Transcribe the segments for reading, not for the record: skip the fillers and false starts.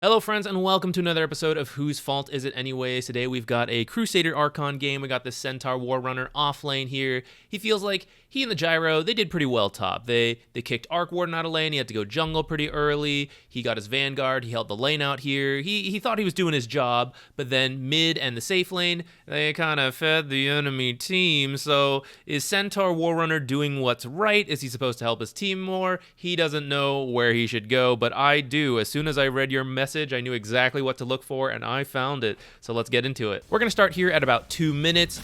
Hello friends and welcome to another episode of Whose Fault Is It Anyways. Today we've got a Crusader Archon game. We got this Centaur Warrunner off lane here. He feels like he and the Gyro, they did pretty well top. They kicked Arc Warden out of lane. He had to go jungle pretty early. He got his Vanguard. He held the lane out here. He thought he was doing his job, but then mid and the safe lane, they kind of fed the enemy team. So is Centaur Warrunner doing what's right? Is he supposed to help his team more? He doesn't know where he should go, but I do. As soon as I read your message, I knew exactly what to look for, and I found it. So let's get into it. We're going to start here at about 2 minutes.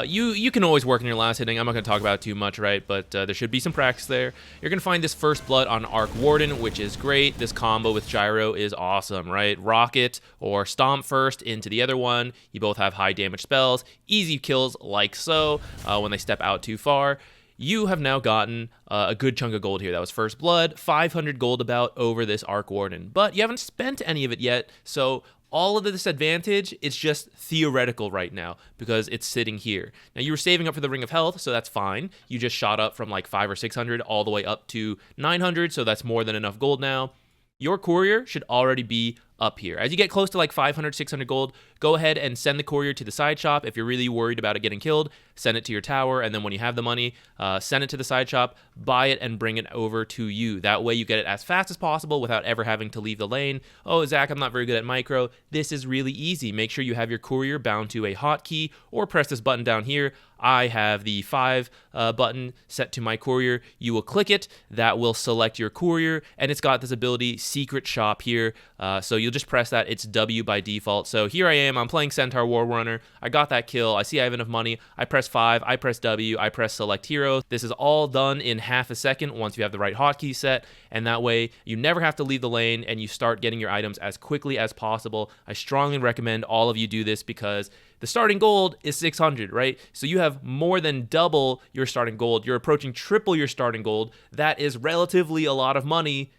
You can always work in your last hitting. I'm not going to talk about it too much, right? But there should be some practice there. You're going to find this first blood on Arc Warden, which is great. This combo with Gyro is awesome, right? Rocket or Stomp first into the other one. You both have high damage spells. Easy kills like so when they step out too far. You have now gotten a good chunk of gold here. That was first blood, 500 gold about over this Arc Warden. But you haven't spent any of it yet, so all of this advantage is just theoretical right now because it's sitting here. Now, you were saving up for the Ring of Health, so that's fine. You just shot up from like 500 or 600 all the way up to 900, so that's more than enough gold now. Your courier should already be up here. As you get close to like 500, 600 gold, go ahead and send the courier to the side shop. If you're really worried about it getting killed, send it to your tower, and then when you have the money, send it to the side shop, buy it, and bring it over to you. That way you get it as fast as possible without ever having to leave the lane. Oh, Zach, I'm not very good at micro. This is really easy. Make sure you have your courier bound to a hotkey or press this button down here. I have the 5 button set to my courier. You will click it. That will select your courier, and it's got this ability, Secret Shop here. So you'll just press that. It's W by default. So here I am. I'm playing Centaur Warrunner. I got that kill. I see I have enough money. I press 5. I press W. I press Select Hero. This is all done in half a second once you have the right hotkey set, and that way you never have to leave the lane, and you start getting your items as quickly as possible. I strongly recommend all of you do this because the starting gold is 600, right? So you have more than double your starting gold. You're approaching triple your starting gold. That is relatively a lot of money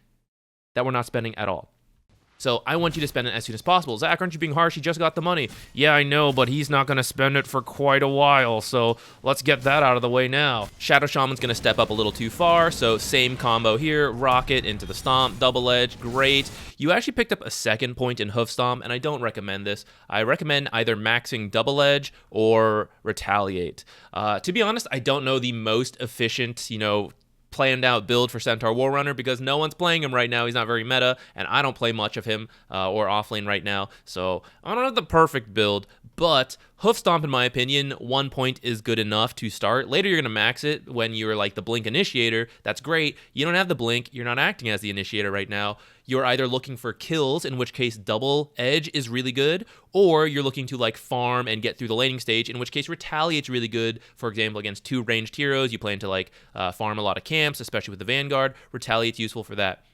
that we're not spending at all. So I want you to spend it as soon as possible. Zach, aren't you being harsh? He just got the money. Yeah, I know, but he's not going to spend it for quite a while, so let's get that out of the way now. Shadow Shaman's going to step up a little too far, so same combo here. Rocket into the Stomp, Double Edge, great. You actually picked up a second point in Hoof Stomp, and I don't recommend this. I recommend either maxing Double Edge or Retaliate. To be honest, I don't know the most efficient, planned out build for Centaur Warrunner because no one's playing him right now. He's not very meta, and I don't play much of him or offlane right now, so I don't have the perfect build, but Hoof Stomp, in my opinion, 1 point is good enough to start. Later, you're going to max it when you're like the Blink Initiator. That's great. You don't have the Blink. You're not acting as the Initiator right now. You're either looking for kills, in which case Double Edge is really good, or you're looking to like farm and get through the laning stage, in which case Retaliate's really good. For example, against 2 ranged heroes, you plan to like farm a lot of camps, especially with the Vanguard. Retaliate's useful for that.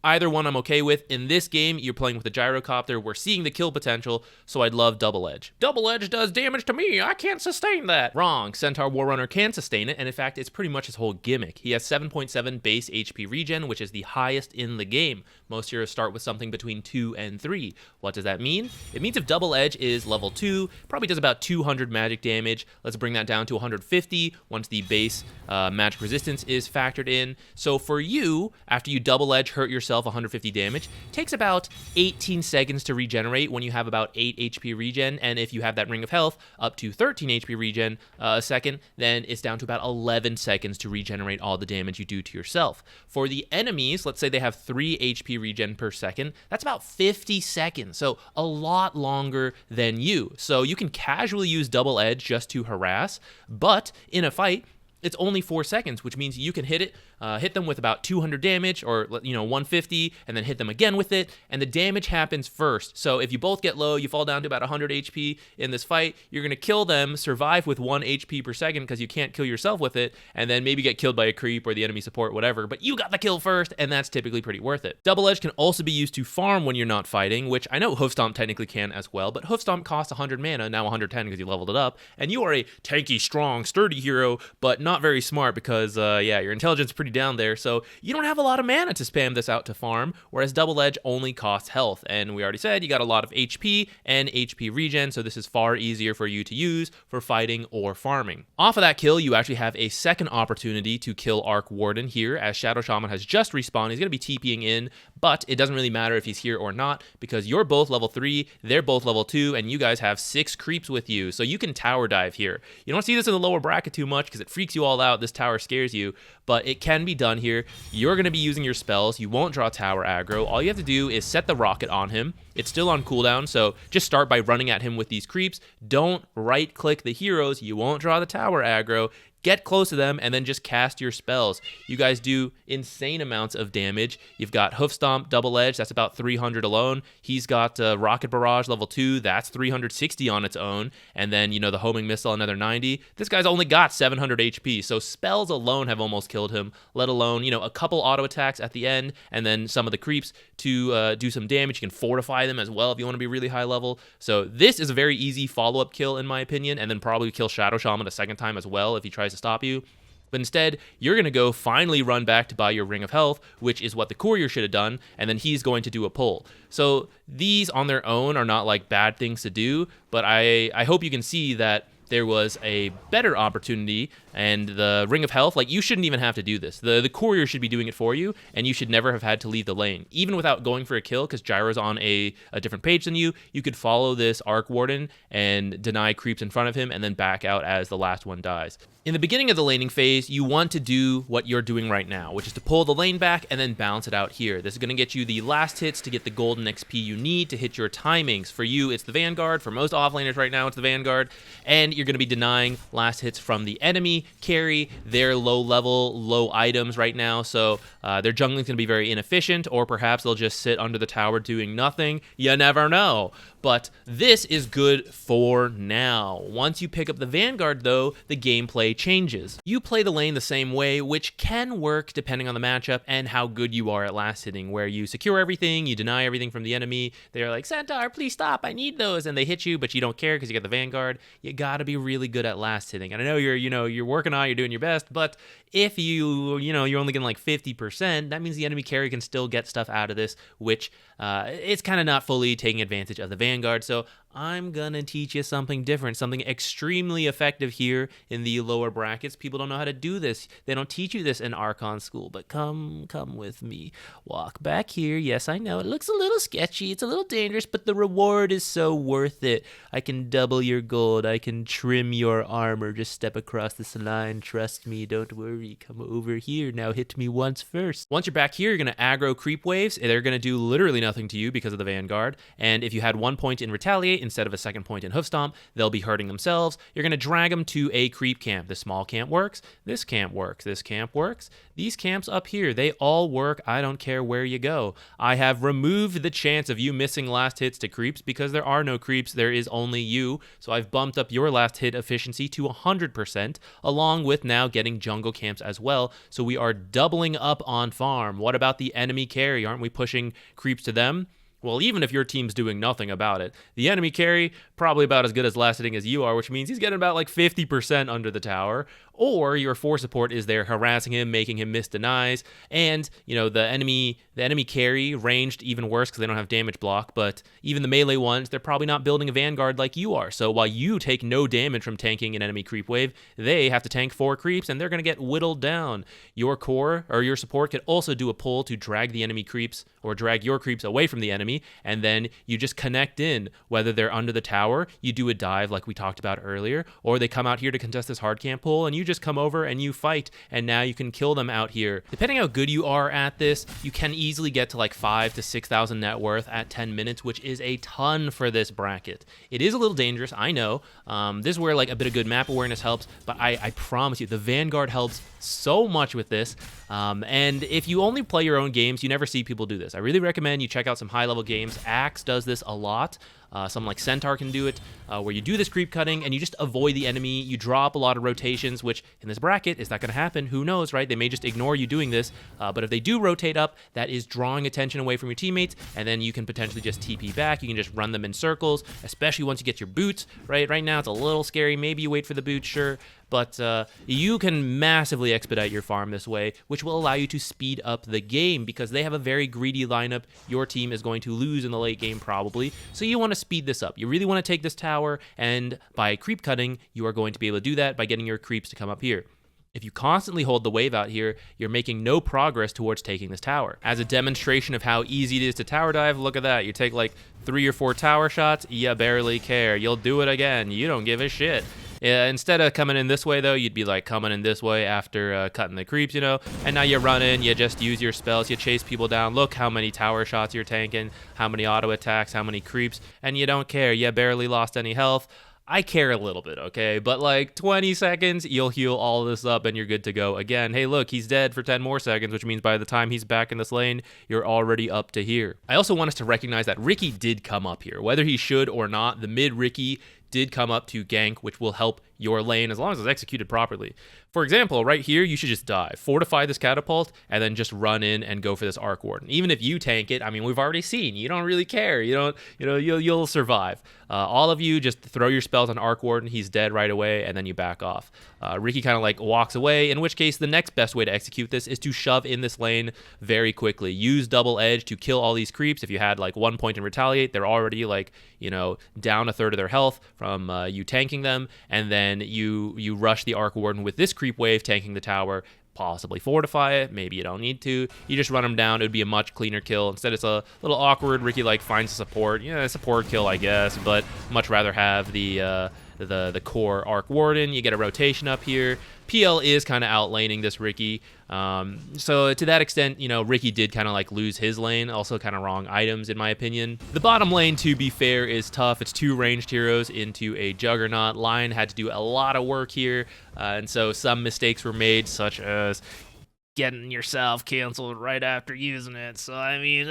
Either one I'm okay with. In this game, you're playing with a Gyrocopter. We're seeing the kill potential, so I'd love Double Edge. Double Edge does damage to me. I can't sustain that. Wrong. Centaur Warrunner can sustain it, and in fact, it's pretty much his whole gimmick. He has 7.7 base HP regen, which is the highest in the game. Most heroes start with something between 2 and 3. What does that mean? It means if Double Edge is level 2, probably does about 200 magic damage. Let's bring that down to 150 once the base magic resistance is factored in. So for you, after you Double Edge hurt yourself 150 damage, takes about 18 seconds to regenerate when you have about 8 HP regen, and if you have that Ring of Health up to 13 HP regen a second, then it's down to about 11 seconds to regenerate all the damage you do to yourself. For the enemies, let's say they have 3 HP regen per second, that's about 50 seconds, so a lot longer than you. So you can casually use Double Edge just to harass, but in a fight, it's only 4 seconds, which means you can hit them with about 200 damage or 150, and then hit them again with it, and the damage happens first. So if you both get low, you fall down to about 100 HP in this fight, you're going to kill them, survive with 1 HP per second because you can't kill yourself with it, and then maybe get killed by a creep or the enemy support, whatever, but you got the kill first, and that's typically pretty worth it. Double Edge can also be used to farm when you're not fighting, which I know Hoof Stomp technically can as well, but Hoof Stomp costs 100 mana, now 110 because you leveled it up, and you are a tanky, strong, sturdy hero, but not very smart because, your intelligence is pretty down there, so you don't have a lot of mana to spam this out to farm, whereas Double Edge only costs health, and we already said you got a lot of HP and HP regen, so this is far easier for you to use for fighting or farming. Off of that kill, you actually have a second opportunity to kill Arc Warden here, as Shadow Shaman has just respawned. He's going to be TPing in, but it doesn't really matter if he's here or not because you're both level 3, they're both level 2, and you guys have 6 creeps with you, so you can tower dive here. You don't see this in the lower bracket too much because it freaks you all out. This tower scares you, but it can be done here. You're going to be using your spells. You won't draw tower aggro. All you have to do is set the rocket on him. It's still on cooldown, so just start by running at him with these creeps. Don't right-click the heroes. You won't draw the tower aggro. Get close to them and then just cast your spells. You guys do insane amounts of damage. You've got Hoof Stomp, Double Edge, that's about 300 alone. He's got Rocket Barrage level 2, that's 360 on its own. And then, you know, the Homing Missile, another 90. This guy's only got 700 HP, so spells alone have almost killed him, let alone, you know, a couple auto attacks at the end, and then some of the creeps to do some damage. You can fortify them as well if you want to be really high level. So this is a very easy follow-up kill in my opinion, and then probably kill Shadow Shaman a second time as well if he tries to stop you. But instead, you're going to go finally run back to buy your Ring of Health, which is what the courier should have done, and then he's going to do a pull. So these on their own are not like bad things to do, but I hope you can see that there was a better opportunity, and the Ring of Health, like, you shouldn't even have to do this. The courier should be doing it for you, and you should never have had to leave the lane. Even without going for a kill, because Gyro's on a different page than you could follow this Arc Warden and deny creeps in front of him, and then back out as the last one dies. In the beginning of the laning phase, you want to do what you're doing right now, which is to pull the lane back and then balance it out here. This is going to get you the last hits to get the golden XP you need to hit your timings. For you, it's the Vanguard. For most offlaners right now, it's the Vanguard. And you're going to be denying last hits from the enemy carry. They're low level, low items right now, so their jungling's going to be very inefficient, or perhaps they'll just sit under the tower doing nothing. You never know. But this is good for now. Once you pick up the Vanguard, though, the gameplay changes. You play the lane the same way, which can work depending on the matchup and how good you are at last hitting, where you secure everything, you deny everything from the enemy. They're like, Centaur, please stop, I need those, and they hit you, but you don't care because you got the Vanguard. You gotta be really good at last hitting. And I know you're working on it, you're doing your best, but if you're only getting like 50%, that means the enemy carry can still get stuff out of this, which it's kind of not fully taking advantage of the Vanguard. So I'm gonna teach you something different, something extremely effective here in the lower brackets. People don't know how to do this. They don't teach you this in Archon school, but come with me. Walk back here. Yes, I know it looks a little sketchy, it's a little dangerous, but the reward is so worth it. I can double your gold, I can trim your armor. Just step across this line, trust me, don't worry. Come over here, now hit me once first. Once you're back here, you're gonna aggro creep waves. They're gonna do literally nothing to you because of the Vanguard, and if you had 1 point in Retaliate instead of a second point in Hoof Stomp, they'll be hurting themselves. You're going to drag them to a creep camp. The small camp works. This camp works. This camp works. These camps up here, they all work. I don't care where you go. I have removed the chance of you missing last hits to creeps because there are no creeps. There is only you. So I've bumped up your last hit efficiency to 100%, along with now getting jungle camps as well. So we are doubling up on farm. What about the enemy carry? Aren't we pushing creeps to them? Well, even if your team's doing nothing about it, the enemy carry, probably about as good as last hitting as you are, which means he's getting about like 50% under the tower, or your 4 support is there harassing him, making him miss denies, and, you know, the enemy carry, ranged, even worse because they don't have damage block, but even the melee ones, they're probably not building a Vanguard like you are, so while you take no damage from tanking an enemy creep wave, they have to tank 4 creeps, and they're going to get whittled down. Your core, or your support, could also do a pull to drag the enemy creeps, or drag your creeps away from the enemy, and then you just connect in, whether they're under the tower, you do a dive like we talked about earlier, or they come out here to contest this hard camp pull, and you just come over and you fight, and now you can kill them out here. Depending how good you are at this, you can easily get to like 5,000 to 6,000 net worth at 10 minutes, which is a ton for this bracket. It is a little dangerous, I know. This is where like a bit of good map awareness helps, but I promise you, the Vanguard helps so much with this. And if you only play your own games, you never see people do this. I really recommend you check out some high-level games. Axe does this a lot. Some like Centaur can do it, where you do this creep cutting and you just avoid the enemy. You draw up a lot of rotations, which in this bracket is not going to happen. Who knows, right? They may just ignore you doing this. But if they do rotate up, that is drawing attention away from your teammates, and then you can potentially just TP back. You can just run them in circles, especially once you get your boots, right? Right now it's a little scary. Maybe you wait for the boots, sure. But you can massively expedite your farm this way, which will allow you to speed up the game because they have a very greedy lineup. Your team is going to lose in the late game probably, so you want to speed this up. You really want to take this tower, and by creep cutting, you are going to be able to do that by getting your creeps to come up here. If you constantly hold the wave out here, you're making no progress towards taking this tower. As a demonstration of how easy it is to tower dive, look at that. You take like 3 or 4 tower shots, you barely care. You'll do it again. You don't give a shit. Instead of coming in this way, though, you'd be like coming in this way after cutting the creeps, you know? And now you run in, you just use your spells, you chase people down. Look how many tower shots you're tanking, how many auto attacks, how many creeps, and you don't care. You barely lost any health. I care a little bit, okay? But like 20 seconds, you'll heal all of this up and you're good to go again. Hey, look, he's dead for 10 more seconds, which means by the time he's back in this lane, you're already up to here. I also want us to recognize that Ricky did come up here. Whether he should or not, the mid Ricky did come up to gank, which will help your lane as long as it's executed properly. For example, right here, you should just dive, fortify this catapult, and then just run in and go for this Arc Warden. Even if you tank it, I mean, we've already seen, you don't really care. You'll survive. All of you just throw your spells on Arc Warden, he's dead right away, and then you back off. Ricky kind of like walks away, in which case the next best way to execute this is to shove in this lane very quickly. Use double edge to kill all these creeps. If you had like 1 point in retaliate, they're already like, down a third of their health from you tanking them, and then you rush the Arc Warden with this creep wave, tanking the tower, possibly fortify it. Maybe you don't need to. You just run them down. It would be a much cleaner kill. Instead, it's a little awkward. Ricky like finds a support. Yeah, support kill, I guess, but much rather have the core Arc Warden. You get a rotation up here. PL is kind of outlaning this Ricky. So to that extent, Ricky did kind of like lose his lane. Also kind of wrong items in my opinion. The bottom lane, to be fair, is tough. It's 2 ranged heroes into a Juggernaut. Lion had to do a lot of work here. And so some mistakes were made, such as getting yourself canceled right after using it. So, I mean,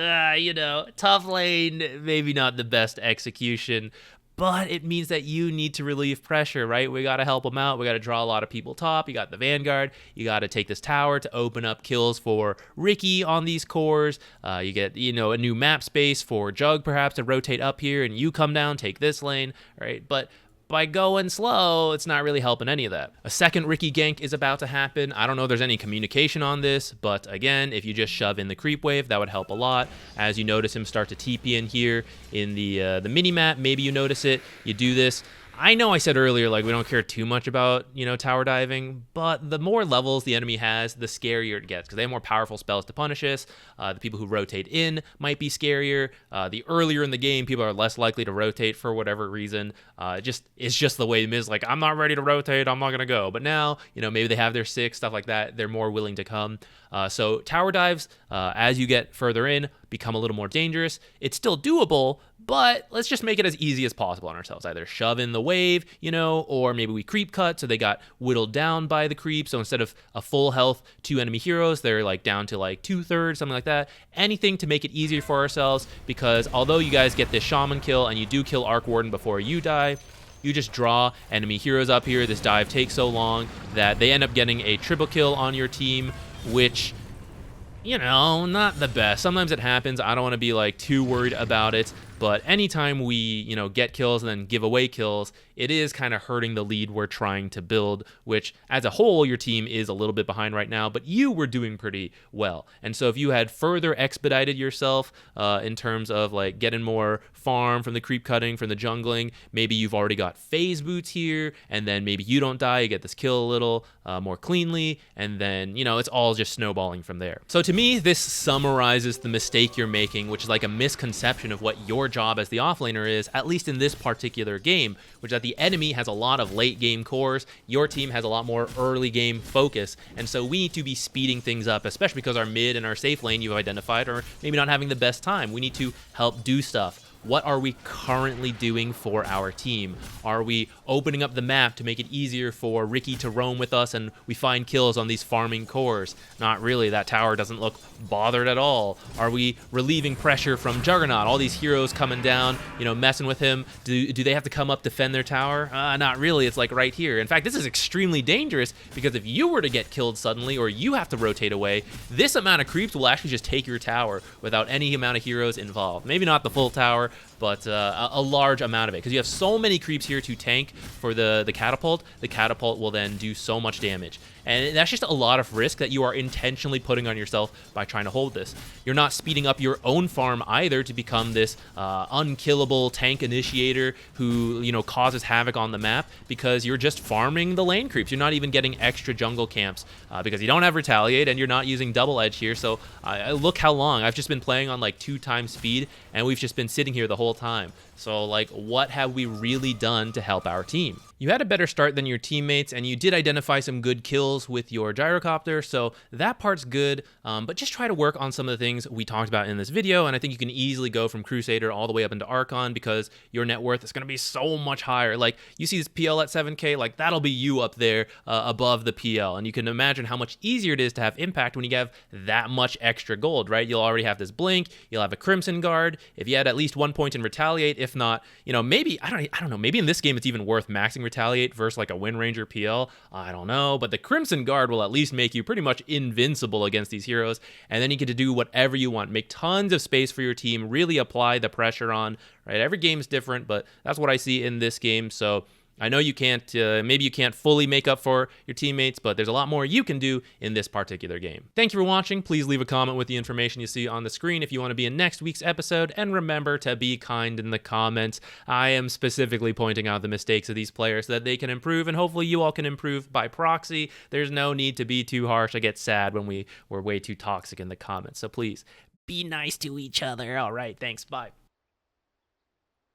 tough lane, maybe not the best execution. But it means that you need to relieve pressure, right? We got to help them out. We got to draw a lot of people top. You got the Vanguard. You got to take this tower to open up kills for Ricky on these cores. You get, a new map space for Jug perhaps to rotate up here, and you come down, take this lane, right? But by going slow, it's not really helping any of that. A second Ricky gank is about to happen. I don't know if there's any communication on this, but again, if you just shove in the creep wave, that would help a lot. As you notice him start to TP in here in the mini-map, maybe you notice it, you do this. I know I said earlier, like, we don't care too much about, tower diving, but the more levels the enemy has, the scarier it gets, because they have more powerful spells to punish us. The people who rotate in might be scarier. The earlier in the game, people are less likely to rotate for whatever reason. It's just the way it is. Like, I'm not ready to rotate, I'm not going to go. But now, maybe they have their 6, stuff like that. They're more willing to come. So tower dives, as you get further in, become a little more dangerous. It's still doable, but let's just make it as easy as possible on ourselves. Either shove in the wave, or maybe we creep cut so they got whittled down by the creep. So instead of a full health 2 enemy heroes, they're like down to like 2/3, something like that. Anything to make it easier for ourselves, because although you guys get this shaman kill and you do kill Arc Warden before you die, you just draw enemy heroes up here. This dive takes so long that they end up getting a triple kill on your team, which, not the best. Sometimes it happens. I don't want to be like too worried about it. But anytime we, get kills and then give away kills, it is kind of hurting the lead we're trying to build, which as a whole, your team is a little bit behind right now, but you were doing pretty well. And so if you had further expedited yourself in terms of like getting more farm from the creep cutting, from the jungling, maybe you've already got phase boots here, and then maybe you don't die, you get this kill a little more cleanly, and then, it's all just snowballing from there. So to me, this summarizes the mistake you're making, which is like a misconception of what your job as the offlaner is, at least in this particular game, which is that the enemy has a lot of late game cores, your team has a lot more early game focus, and so we need to be speeding things up, especially because our mid and our safe lane you've identified are maybe not having the best time. We need to help do stuff. What are we currently doing for our team? Are we opening up the map to make it easier for Ricky to roam with us and we find kills on these farming cores? Not really. That tower doesn't look bothered at all. Are we relieving pressure from Juggernaut? All these heroes coming down, messing with him. Do they have to come up defend their tower? Not really. It's like right here. In fact, this is extremely dangerous because if you were to get killed suddenly or you have to rotate away, this amount of creeps will actually just take your tower without any amount of heroes involved. Maybe not the full tower, but a large amount of it, because you have so many creeps here to tank for the catapult. The catapult will then do so much damage, and that's just a lot of risk that you are intentionally putting on yourself by trying to hold this. You're not speeding up your own farm either to become this unkillable tank initiator who, you know, causes havoc on the map, because you're just farming the lane creeps. You're not even getting extra jungle camps because you don't have retaliate, and you're not using double edge here. So look how long I've just been playing on like 2 times speed, and we've just been sitting here the whole time. So like, what have we really done to help our team? You had a better start than your teammates, and you did identify some good kills with your gyrocopter, so that part's good, but just try to work on some of the things we talked about in this video, and I think you can easily go from Crusader all the way up into Archon, because your net worth is going to be so much higher. Like, you see this PL at 7K, like, that'll be you up there above the PL, and you can imagine how much easier it is to have impact when you have that much extra gold, right? You'll already have this blink, you'll have a Crimson Guard. If you had at least 1 point in retaliate, if not, you know, maybe, I don't know, maybe in this game it's even worth maxing retaliate versus like a Wind Ranger PL. I don't know, but the Crimson Guard will at least make you pretty much invincible against these heroes, and then you get to do whatever you want. Make tons of space for your team, really apply the pressure on, right? Every game's different, but that's what I see in this game. So I know you can't, maybe you can't fully make up for your teammates, but there's a lot more you can do in this particular game. Thank you for watching. Please leave a comment with the information you see on the screen if you want to be in next week's episode, and remember to be kind in the comments. I am specifically pointing out the mistakes of these players so that they can improve, and hopefully you all can improve by proxy. There's no need to be too harsh. I get sad when we're way too toxic in the comments, so please be nice to each other. All right, thanks, bye.